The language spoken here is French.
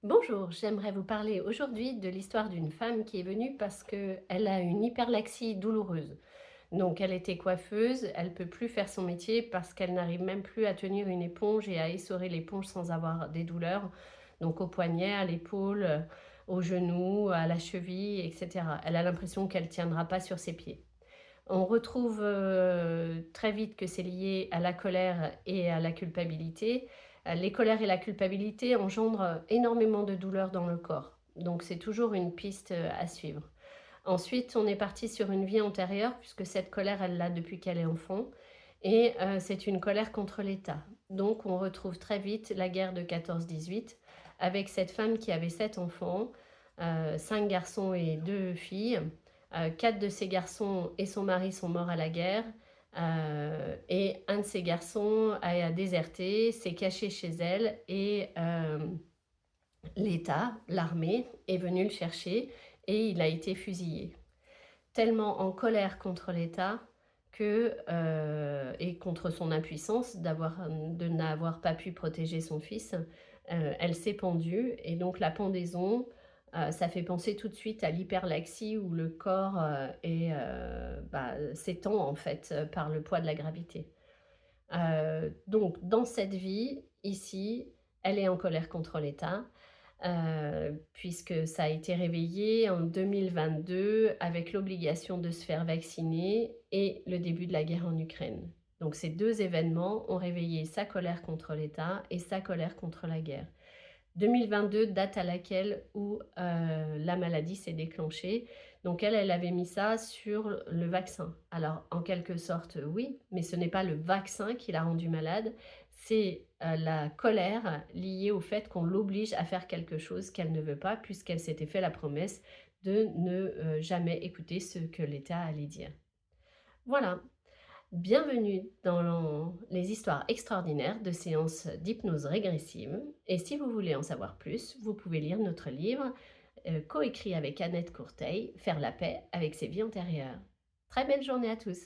Bonjour, j'aimerais vous parler aujourd'hui de l'histoire d'une femme qui est venue parce qu'elle a une hyperlaxie douloureuse. Donc elle était coiffeuse, elle peut plus faire son métier parce qu'elle n'arrive même plus à tenir une éponge et à essorer l'éponge sans avoir des douleurs. Donc au poignet, à l'épaule, au genou, à la cheville, etc. Elle a l'impression qu'elle tiendra pas sur ses pieds. On retrouve, très vite que c'est lié à la colère et à la culpabilité. Les colères et la culpabilité engendrent énormément de douleur dans le corps. Donc c'est toujours une piste, à suivre. Ensuite, on est parti sur une vie antérieure puisque cette colère, elle l'a depuis qu'elle est enfant et c'est une colère contre l'État. Donc on retrouve très vite la guerre de 14-18 avec cette femme qui avait 7 enfants, 5 garçons et 2 filles. 4 de ces garçons et son mari sont morts à la guerre, et un de ces garçons a déserté, s'est caché chez elle et l'État, l'armée, est venu le chercher et il a été fusillé. Tellement en colère contre l'État que, et contre son impuissance de n'avoir pas pu protéger son fils, elle s'est pendue et donc la pendaison, ça fait penser tout de suite à l'hyperlaxie où le corps, s'étend en fait, par le poids de la gravité. Donc dans cette vie, ici, elle est en colère contre l'État, puisque ça a été réveillé en 2022 avec l'obligation de se faire vacciner et le début de la guerre en Ukraine. Donc ces 2 événements ont réveillé sa colère contre l'État et sa colère contre la guerre. 2022, date à laquelle où, la maladie s'est déclenchée. Donc elle, elle avait mis ça sur le vaccin. Alors en quelque sorte, oui, mais ce n'est pas le vaccin qui l'a rendue malade, c'est, la colère liée au fait qu'on l'oblige à faire quelque chose qu'elle ne veut pas puisqu'elle s'était fait la promesse de ne, jamais écouter ce que l'État allait dire. Voilà. Bienvenue dans les histoires extraordinaires de séances d'hypnose régressive. Et si vous voulez en savoir plus, vous pouvez lire notre livre coécrit avec Annette Courteil, Faire la paix avec ses vies antérieures. Très belle journée à tous.